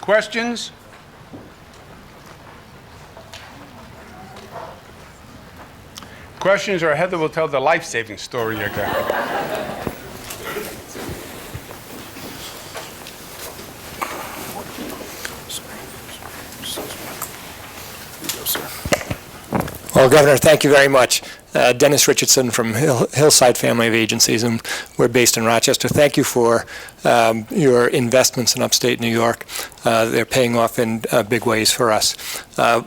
Questions? Questions, or Heather will tell the life-saving story again. Well, Governor, thank you very much. Dennis Richardson from Hillside Family of Agencies, and we're based in Rochester. Thank you for your investments in upstate New York. They're paying off in big ways for us.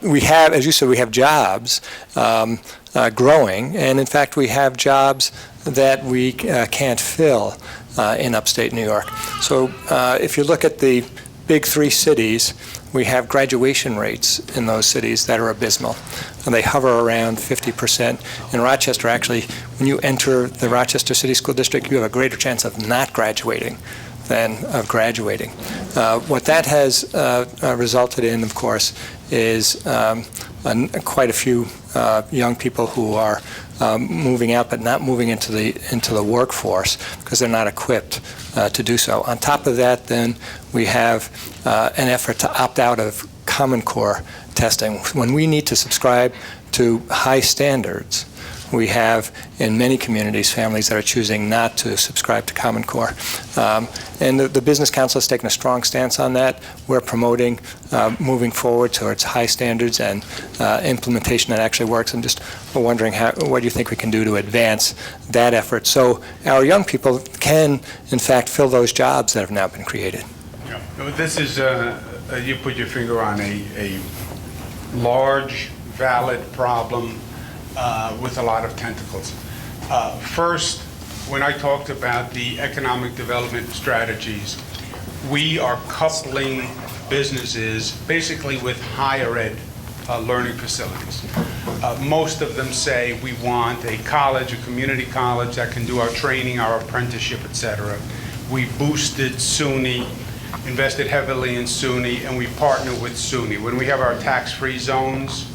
We have, as you said, we have jobs growing, and in fact, we have jobs that we can't fill in upstate New York. So if you look at the big three cities, we have graduation rates in those cities that are abysmal. And they hover around 50%. In Rochester, actually, when you enter the Rochester City School District, you have a greater chance of not graduating than of graduating. What that has resulted in, of course, is quite a few young people who are moving out but not moving into the workforce because they're not equipped to do so. On top of that, then, we have an effort to opt out of Common Core testing. When we need to subscribe to high standards, we have in many communities families that are choosing not to subscribe to Common Core. And the Business Council has taken a strong stance on that. We're promoting moving forward towards high standards and implementation that actually works. I'm just wondering what do you think we can do to advance that effort so our young people can, in fact, fill those jobs that have now been created. Yeah. Well, this is, you put your finger on a large, valid problem with a lot of tentacles. First, when I talked about the economic development strategies, we are coupling businesses basically with higher ed learning facilities. Most of them say we want a college, a community college that can do our training, our apprenticeship, etc. We boosted SUNY, invested heavily in SUNY, and we partner with SUNY. When we have our tax-free zones,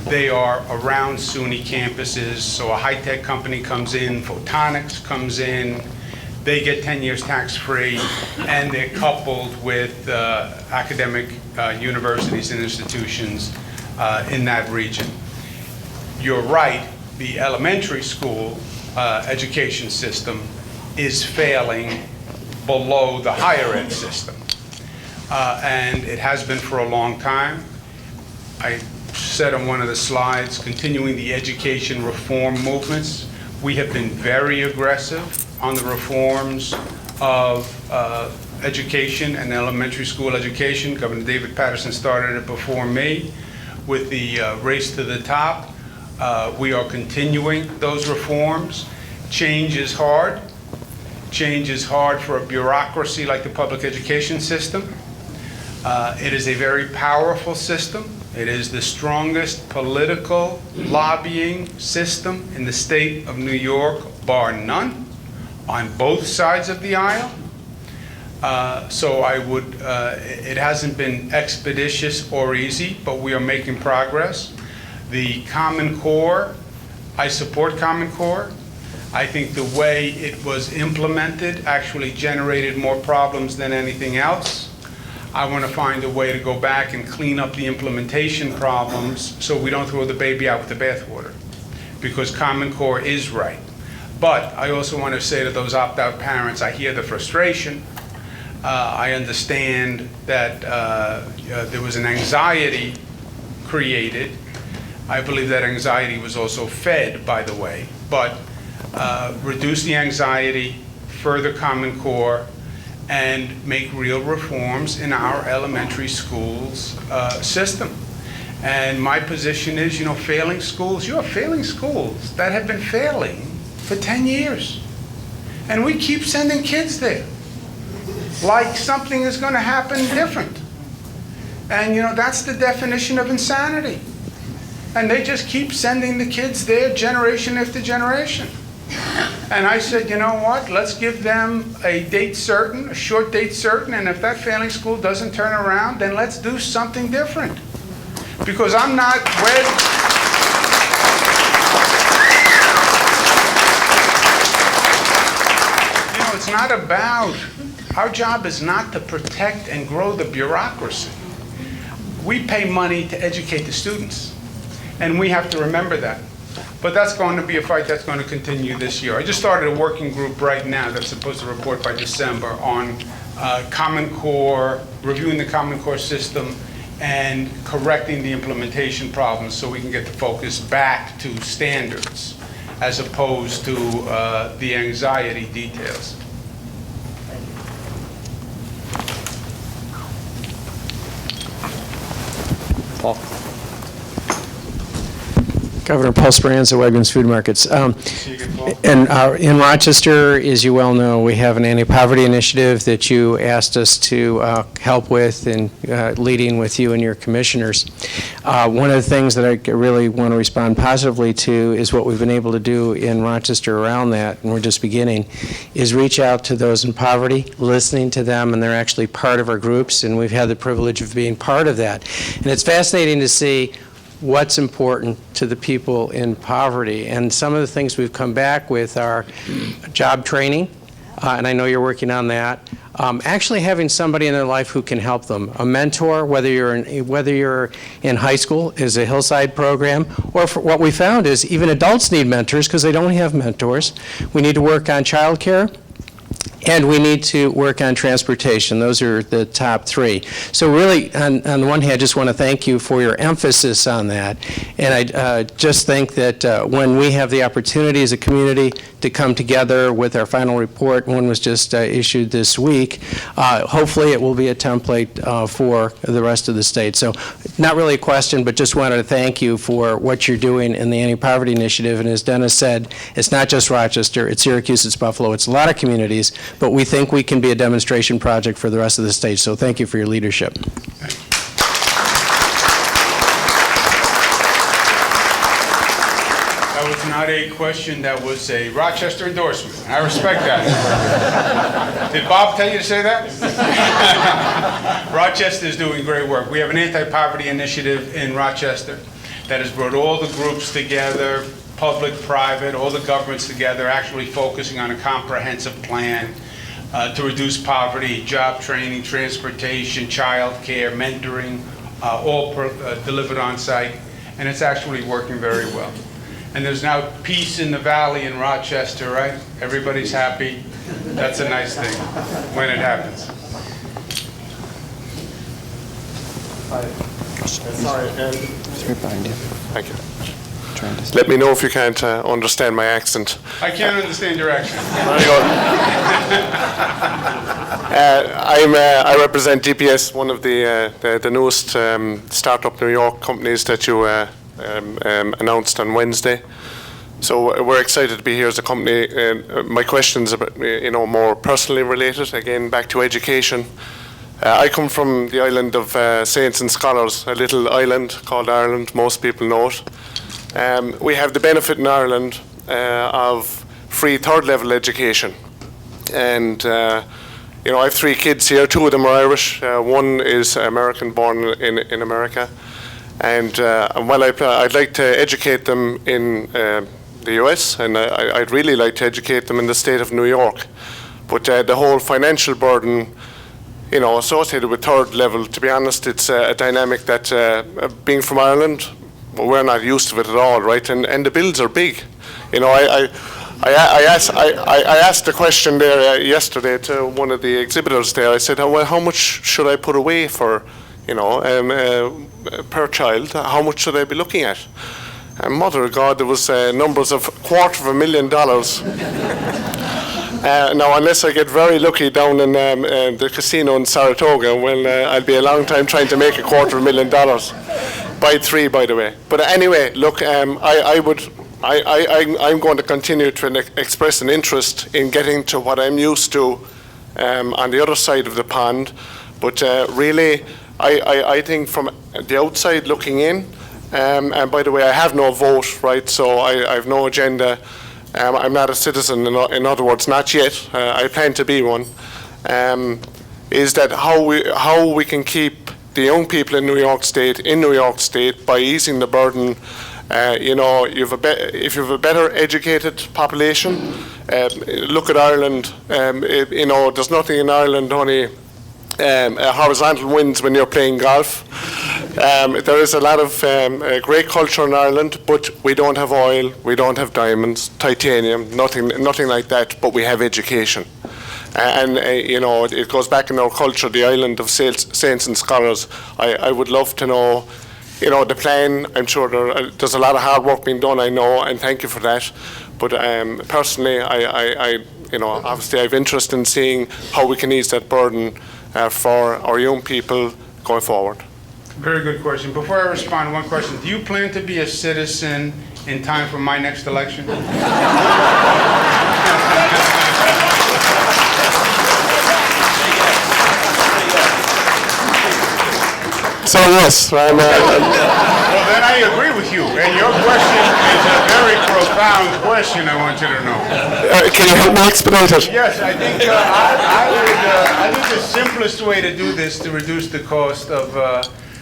they are around SUNY campuses, so a high-tech company comes in, photonics comes in, they get 10 years tax-free, and they're coupled with academic universities and institutions in that region. You're right, the elementary school education system is failing below the higher ed system. And it has been for a long time. I said on one of the slides, continuing the education reform movements. We have been very aggressive on the reforms of education and elementary school education. Governor David Paterson started it before me with the race to the top. We are continuing those reforms. Change is hard. Change is hard for a bureaucracy like the public education system. It is a very powerful system. It is the strongest political lobbying system in the state of New York, bar none, on both sides of the aisle. So I would, it hasn't been expeditious or easy, but we are making progress. The Common Core, I support Common Core. I think the way it was implemented actually generated more problems than anything else. I want to find a way to go back and clean up the implementation problems so we don't throw the baby out with the bathwater, because Common Core is right. But I also want to say to those opt-out parents, I hear the frustration. I understand that there was an anxiety created. I believe that anxiety was also fed, by the way. But reduce the anxiety, further Common Core, and make real reforms in our elementary schools system. And my position is, you know, failing schools, you have failing schools that have been failing for 10 years. And we keep sending kids there, like something is going to happen different. And, you know, that's the definition of insanity. And they just keep sending the kids there generation after generation. And I said, you know what, let's give them a date certain, a short date certain, and if that failing school doesn't turn around, then let's do something different. Because I'm not wed. You know, it's not about, our job is not to protect and grow the bureaucracy. We pay money to educate the students, and we have to remember that. But that's going to be a fight that's going to continue this year. I just started a working group right now that's supposed to report by December on Common Core, reviewing the Common Core system, and correcting the implementation problems so we can get the focus back to standards as opposed to the anxiety details. Paul. Governor Paul Speranza, Wegmans Food Markets. See you again, Paul. And in Rochester, as you well know, we have an anti-poverty initiative that you asked us to help with and leading with you and your commissioners. One of the things that I really want to respond positively to is what we've been able to do in Rochester around that, and we're just beginning, is reach out to those in poverty, listening to them, and they're actually part of our groups, and we've had the privilege of being part of that. And it's fascinating to see what's important to the people in poverty. And some of the things we've come back with are job training, and I know you're working on that. Actually having somebody in their life who can help them. A mentor, whether you're in high school, is a Hillside program, or for what we found is even adults need mentors because they don't have mentors. We need to work on childcare. And we need to work on transportation. Those are the top three. So really, on the one hand, I just want to thank you for your emphasis on that. And I just think that when we have the opportunity as a community to come together with our final report, one was just issued this week, hopefully it will be a template for the rest of the state. So not really a question, but just wanted to thank you for what you're doing in the Anti-Poverty Initiative. And as Dennis said, it's not just Rochester, it's Syracuse, it's Buffalo, it's a lot of communities. But we think we can be a demonstration project for the rest of the state. So thank you for your leadership. That was not a question, that was a Rochester endorsement. I respect that. Did Bob tell you to say that? Rochester is doing great work. We have an anti-poverty initiative in Rochester that has brought all the groups together, public, private, all the governments together, actually focusing on a comprehensive plan to reduce poverty, job training, transportation, child care, mentoring, all delivered on site, and it's actually working very well. And there's now peace in the valley in Rochester, right? Everybody's happy. That's a nice thing when it happens. Sorry, It's right behind you. thank you. Let me know if you can't understand my accent. I can't understand your accent. Very good. I represent DPS, one of the newest startup New York companies that you announced on Wednesday. So we're excited to be here as a company. My question's about, more personally related. Again, back to education. I come from the island of Saints and Scholars, a little island called Ireland. Most people know it. We have the benefit in Ireland of free third-level education. And, I have 3 kids here. 2 of them are Irish. One is American, born in America. And while I'd like to educate them in the US, and I'd really like to educate them in the state of New York. But the whole financial burden, associated with third level, to be honest, it's a dynamic that, being from Ireland, we're not used to it at all, right? And the bills are big. I asked the question there yesterday to one of the exhibitors there. I said, well, how much should I put away for, per child? How much should I be looking at? And mother of God, there was numbers of $250,000. Now, unless I get very lucky down in the casino in Saratoga, well, I'll be a long time trying to make $250,000. By 3, by the way. But anyway, look, I'm going to continue to express an interest in getting to what I'm used to on the other side of the pond. But really, I think from the outside looking in, and by the way, I have no vote, right? So I have no agenda. I'm not a citizen, in other words, not yet. I plan to be one. Is that how we can keep the young people in New York State by easing the burden. If you have a better educated population, look at Ireland. There's nothing in Ireland, only horizontal winds when you're playing golf. There is a lot of great culture in Ireland, but we don't have oil, we don't have diamonds, titanium, nothing like that, but we have education. It goes back in our culture, the island of saints and scholars. I would love to know, the plan. I'm sure there's a lot of hard work being done, I know, and thank you for that. But personally, obviously I have interest in seeing how we can ease that burden for our young people going forward. Very good question. Before I respond, one question. Do you plan to be a citizen in time for my next election? So yes, well, then I agree with you. And your question is a very profound question, I want you to know. Can you help me expedite it? Yes, I think I think the simplest way to do this to reduce the cost of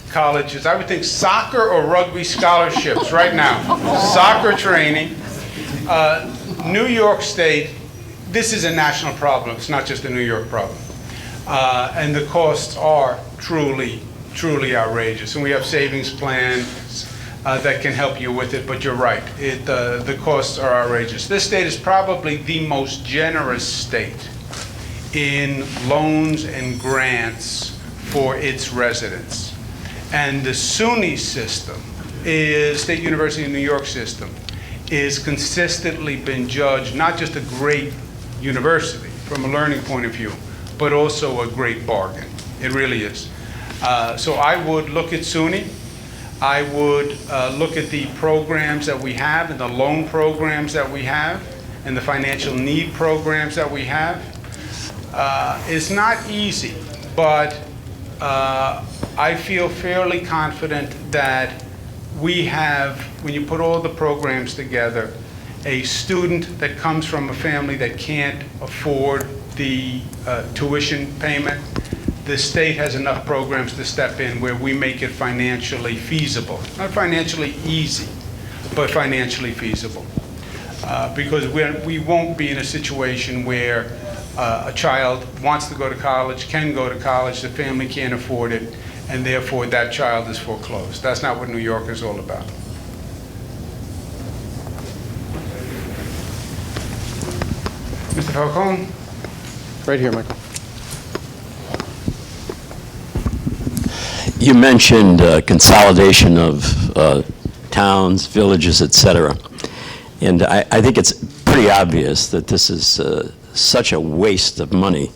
colleges, I would think soccer or rugby scholarships right now. Soccer training. New York State, this is a national problem. It's not just a New York problem. And the costs are truly outrageous. And we have savings plans that can help you with it, but you're right. The costs are outrageous. This state is probably the most generous state in loans and grants for its residents. And the SUNY system, State University of New York system, is consistently been judged not just a great university from a learning point of view, but also a great bargain. It really is. So I would look at SUNY. I would look at the programs that we have and the loan programs that we have and the financial need programs that we have. It's not easy, but I feel fairly confident that we have, when you put all the programs together, a student that comes from a family that can't afford the tuition payment, the state has enough programs to step in where we make it financially feasible. Not financially easy, but financially feasible. Because we won't be in a situation where a child wants to go to college, can go to college, the family can't afford it, and therefore that child is foreclosed. That's not what New York is all about. Mr. Falcone? Right here, Michael. You mentioned consolidation of towns, villages, et cetera. And I think it's pretty obvious that this is such a waste of money.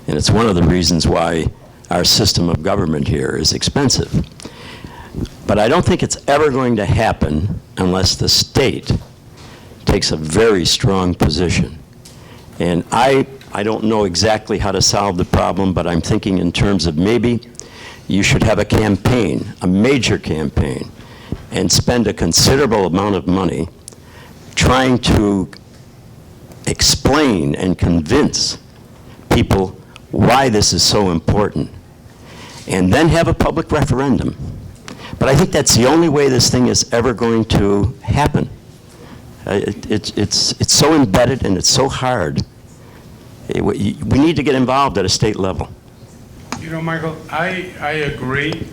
And it's one of the reasons why our system of government here is expensive. But I don't think it's ever going to happen unless the state takes a very strong position. And I don't know exactly how to solve the problem, but I'm thinking in terms of maybe you should have a campaign, a major campaign, and spend a considerable amount of money trying to explain and convince people why this is so important, and then have a public referendum. But I think that's the only way this thing is ever going to happen. It's so embedded and it's so hard. We need to get involved at a state level. You know, Michael, I agree.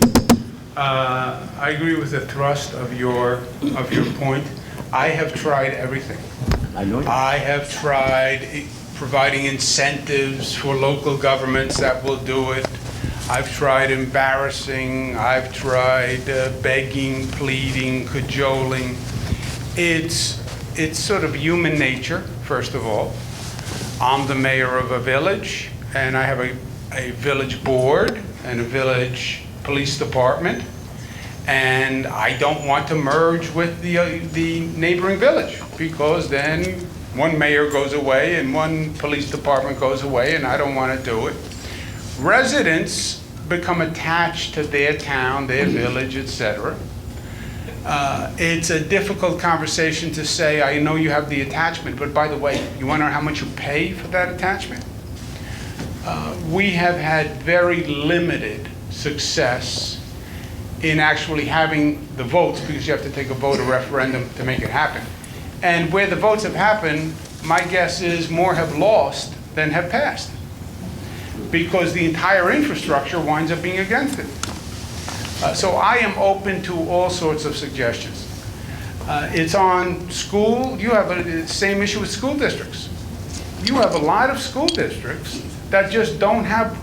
I agree with the thrust of your point. I have tried everything. I know you. I have tried providing incentives for local governments that will do it. I've tried embarrassing. I've tried begging, pleading, cajoling. It's sort of human nature, first of all. I'm the mayor of a village, and I have a village board and a village police department, and I don't want to merge with the neighboring village, because then one mayor goes away and one police department goes away, and I don't want to do it. Residents become attached to their town, their village, etc. It's a difficult conversation to say, I know you have the attachment, but by the way, you want to know how much you pay for that attachment? We have had very limited success in actually having the votes, because you have to take a vote, a referendum, to make it happen. And where the votes have happened, my guess is more have lost than have passed, because the entire infrastructure winds up being against it. So I am open to all sorts of suggestions. It's on school. You have the same issue with school districts. You have a lot of school districts that just don't have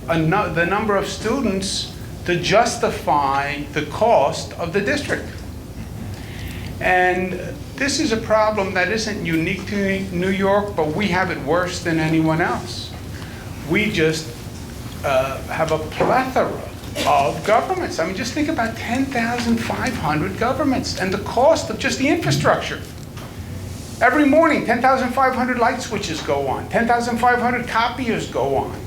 the number of students to justify the cost of the district. And this is a problem that isn't unique to New York, but we have it worse than anyone else. We just have a plethora of governments. I mean, just think about 10,500 governments and the cost of just the infrastructure. Every morning, 10,500 light switches go on, 10,500 copiers go on,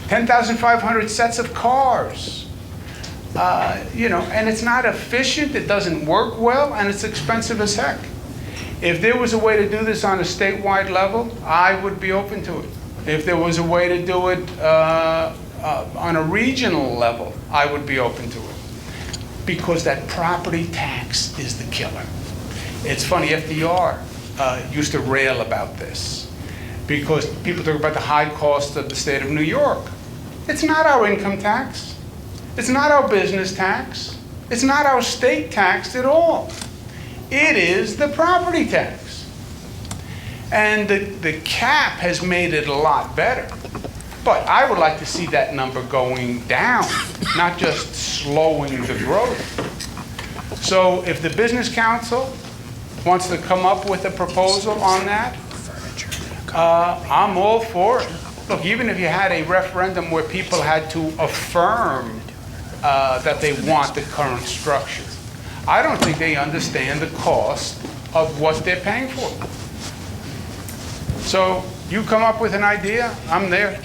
10,500 sets of cars. And it's not efficient, it doesn't work well, and it's expensive as heck. If there was a way to do this on a statewide level, I would be open to it. If there was a way to do it on a regional level, I would be open to it. Because that property tax is the killer. It's funny, FDR used to rail about this, because people talk about the high cost of the state of New York. It's not our income tax. It's not our business tax. It's not our state tax at all. It is the property tax. And the cap has made it a lot better. But I would like to see that number going down, not just slowing the growth. So if the Business Council wants to come up with a proposal on that, I'm all for it. Look, even if you had a referendum where people had to affirm that they want the current structure, I don't think they understand the cost of what they're paying for. So you come up with an idea, I'm there.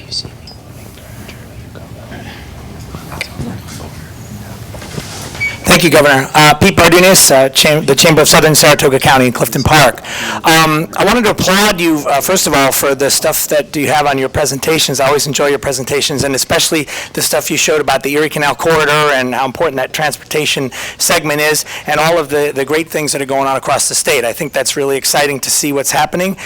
Thank you, Governor. Pete Bardines, the Chamber of Southern Saratoga County in Clifton Park. I wanted to applaud you, first of all, for the stuff that you have on your presentations. I always enjoy your presentations, and especially the stuff you showed about the Erie Canal Corridor and how important that transportation segment is, and all of the great things that are going on across the state. I think that's really exciting to see what's happening.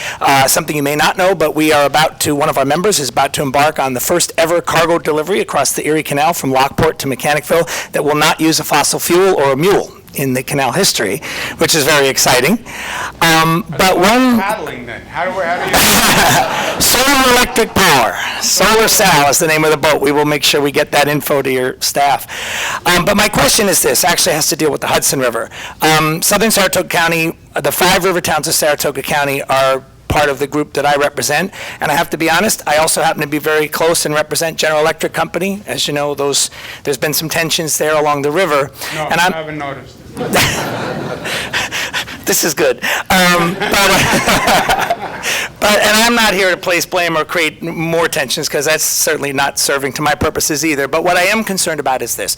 Something you may not know, but we are one of our members is about to embark on the first ever cargo delivery across the Erie Canal from Lockport to Mechanicville that will not use a fossil fuel or a mule in the canal history, which is very exciting. But one Paddling then, how do you? solar electric power, Solar Sal is the name of the boat. We will make sure we get that info to your staff. But my question is this, actually has to deal with the Hudson River. Southern Saratoga County, the 5 river towns of Saratoga County are part of the group that I represent, and I have to be honest, I also happen to be very close and represent General Electric Company. As you know, there's been some tensions there along the river. No, and I haven't noticed. This is good. And I'm not here to place blame or create more tensions, because that's certainly not serving to my purposes either. But what I am concerned about is this.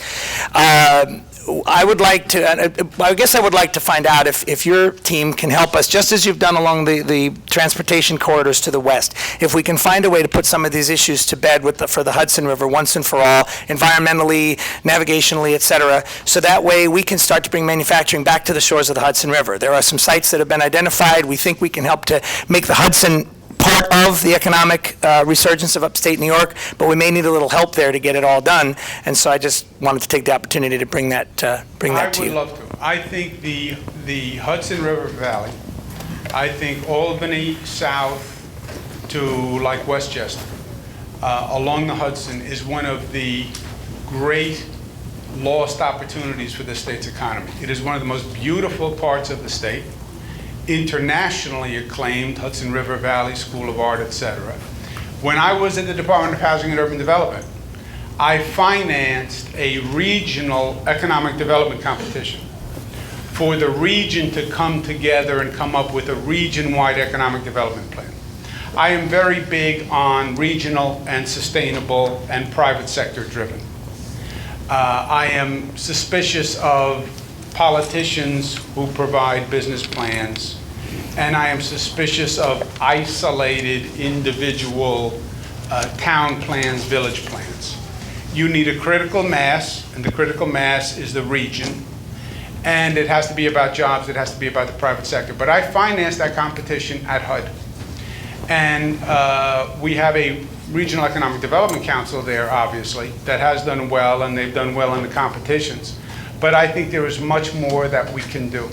I would like to find out if your team can help us, just as you've done along the transportation corridors to the west, if we can find a way to put some of these issues to bed for the Hudson River once and for all, environmentally, navigationally, et cetera, so that way we can start to bring manufacturing back to the shores of the Hudson River. There are some sites that have been identified. We think we can help to make the Hudson part of the economic resurgence of upstate New York, but we may need a little help there to get it all done. And so I just wanted to take the opportunity to bring that to you. I would love to. I think the Hudson River Valley, I think Albany south to like Westchester, along the Hudson, is one of the great lost opportunities for the state's economy. It is one of the most beautiful parts of the state. Internationally acclaimed Hudson River Valley School of Art, etc. When I was at the Department of Housing and Urban Development, I financed a regional economic development competition for the region to come together and come up with a region-wide economic development plan. I am very big on regional and sustainable and private sector driven. I am suspicious of politicians who provide business plans, and I am suspicious of isolated individual town plans, village plans. You need a critical mass, and the critical mass is the region, and it has to be about jobs, it has to be about the private sector. But I financed that competition at HUD. And we have a Regional Economic Development Council there, obviously, that has done well, and they've done well in the competitions. But I think there is much more that we can do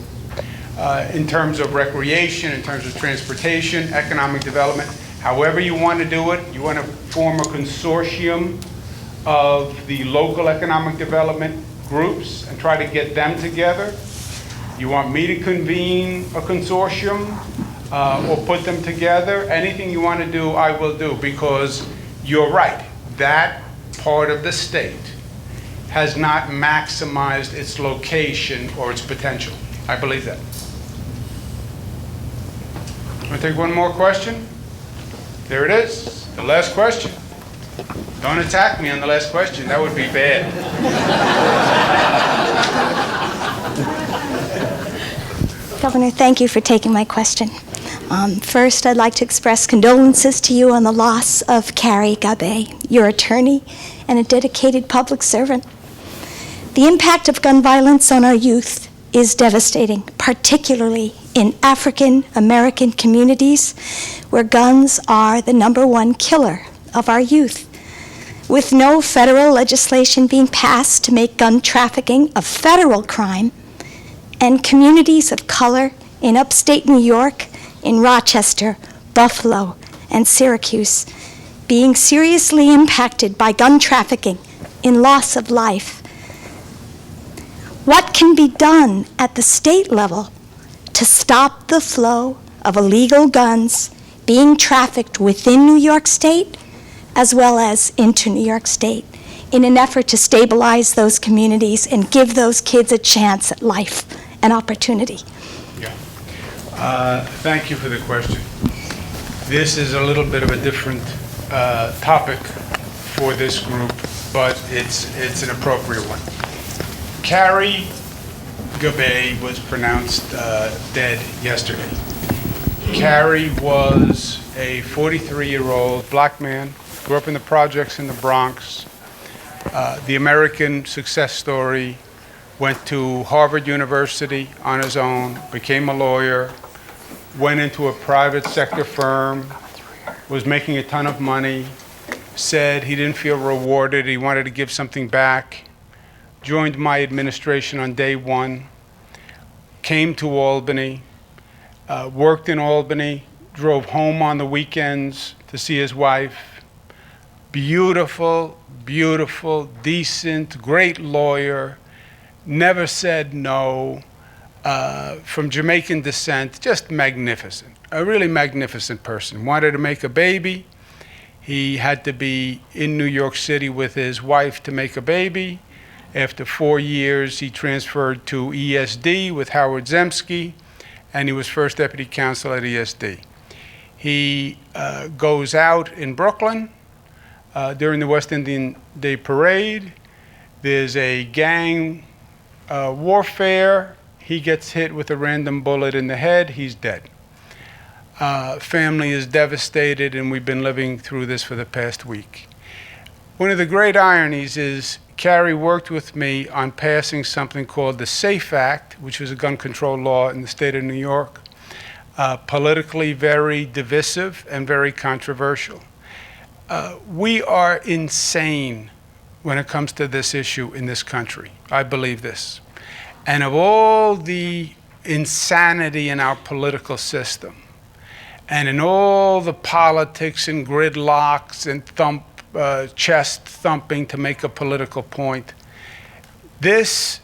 in terms of recreation, in terms of transportation, economic development. However you want to do it, you want to form a consortium of the local economic development groups and try to get them together. You want me to convene a consortium or put them together? Anything you want to do, I will do, because you're right. That part of the state has not maximized its location or its potential. I believe that. Want to take one more question? There it is, the last question. Don't attack me on the last question, that would be bad. Governor, thank you for taking my question. First, I'd like to express condolences to you on the loss of Carrie Gabe, your attorney and a dedicated public servant. The impact of gun violence on our youth is devastating, particularly in African American communities where guns are the #1 killer of our youth. With no federal legislation being passed to make gun trafficking a federal crime, and communities of color in upstate New York, in Rochester, Buffalo, and Syracuse being seriously impacted by gun trafficking in loss of life. What can be done at the state level to stop the flow of illegal guns being trafficked within New York State as well as into New York State in an effort to stabilize those communities and give those kids a chance at life and opportunity? Thank you for the question. This is a little bit of a different topic for this group, but it's an appropriate one. Carrie Gabe was pronounced dead yesterday. Carrie was a 43-year-old black man, grew up in the projects in the Bronx, the American success story, went to Harvard University on his own, became a lawyer, went into a private sector firm, was making a ton of money, said he didn't feel rewarded, he wanted to give something back, joined my administration on day one, came to Albany, worked in Albany, drove home on the weekends to see his wife. Beautiful, beautiful, decent, great lawyer, never said no, from Jamaican descent, just magnificent, a really magnificent person. Wanted to make a baby. He had to be in New York City with his wife to make a baby. After 4 years, he transferred to ESD with Howard Zemsky, and he was first deputy counsel at ESD. He goes out in Brooklyn during the West Indian Day Parade. There's a gang warfare. He gets hit with a random bullet in the head. He's dead. Family is devastated, and we've been living through this for the past week. One of the great ironies is Carrie worked with me on passing something called the SAFE Act, which was a gun control law in the state of New York, politically very divisive and very controversial. We are insane when it comes to this issue in this country. I believe this. And of all the insanity in our political system, and in all the politics and gridlocks and chest thumping to make a political point, this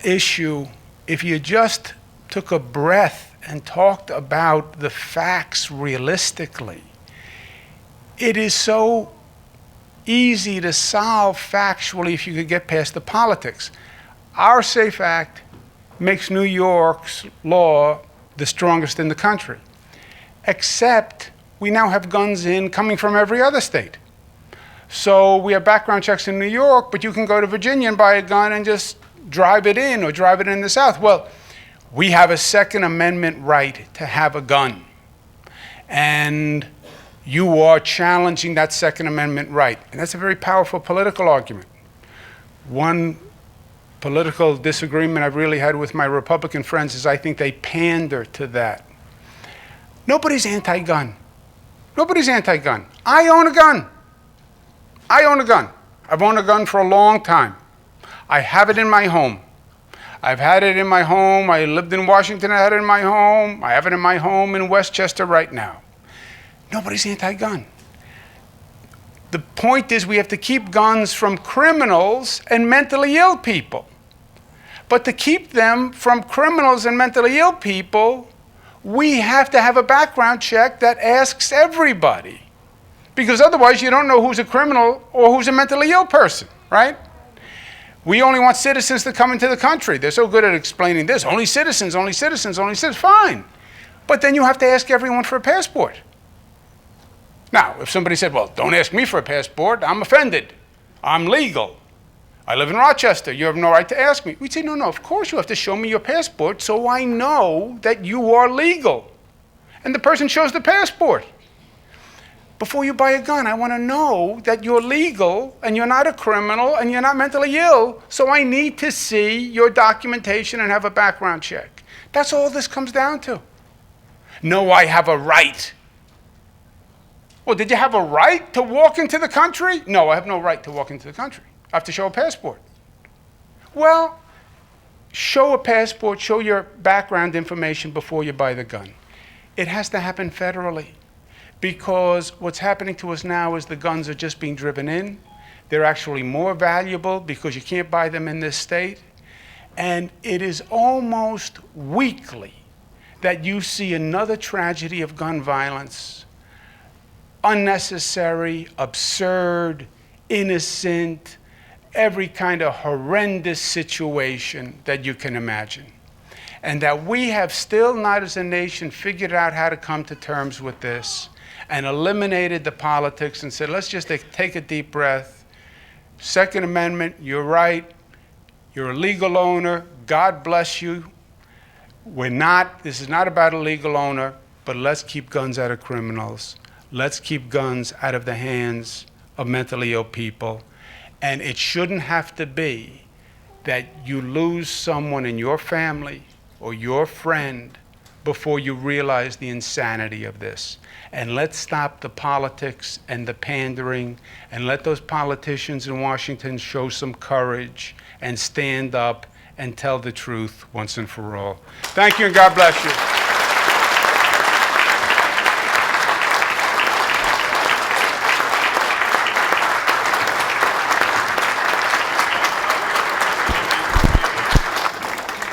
issue, if you just took a breath and talked about the facts realistically, it is so easy to solve factually if you could get past the politics. Our SAFE Act makes New York's law the strongest in the country, except we now have guns coming from every other state. So we have background checks in New York, but you can go to Virginia and buy a gun and just drive it in or drive it in the South. Well, we have a Second Amendment right to have a gun. And you are challenging that Second Amendment right. And that's a very powerful political argument. One political disagreement I've really had with my Republican friends is I think they pander to that. Nobody's anti-gun. Nobody's anti-gun. I own a gun. I own a gun. I've owned a gun for a long time. I have it in my home. I've had it in my home. I lived in Washington. I had it in my home. I have it in my home in Westchester right now. Nobody's anti-gun. The point is we have to keep guns from criminals and mentally ill people. But to keep them from criminals and mentally ill people, we have to have a background check that asks everybody. Because otherwise you don't know who's a criminal or who's a mentally ill person, right? We only want citizens to come into the country. They're so good at explaining this. Only citizens, only citizens, only citizens. Fine. But then you have to ask everyone for a passport. Now, if somebody said, well, don't ask me for a passport, I'm offended. I'm legal. I live in Rochester. You have no right to ask me. We'd say, no, of course you have to show me your passport so I know that you are legal. And the person shows the passport. Before you buy a gun, I want to know that you're legal and you're not a criminal and you're not mentally ill, so I need to see your documentation and have a background check. That's all this comes down to. No, I have a right. Well, did you have a right to walk into the country? No, I have no right to walk into the country. I have to show a passport. Well, show a passport, show your background information before you buy the gun. It has to happen federally. Because what's happening to us now is the guns are just being driven in. They're actually more valuable because you can't buy them in this state. And it is almost weekly that you see another tragedy of gun violence. Unnecessary, absurd, innocent, every kind of horrendous situation that you can imagine. And that we have still not as a nation figured out how to come to terms with this and eliminated the politics and said, let's just take a deep breath. Second Amendment, you're right. You're a legal owner. God bless you. This is not about a legal owner, but let's keep guns out of criminals. Let's keep guns out of the hands of mentally ill people. And it shouldn't have to be that you lose someone in your family or your friend before you realize the insanity of this. And let's stop the politics and the pandering, and let those politicians in Washington show some courage and stand up and tell the truth once and for all. Thank you, and God bless you.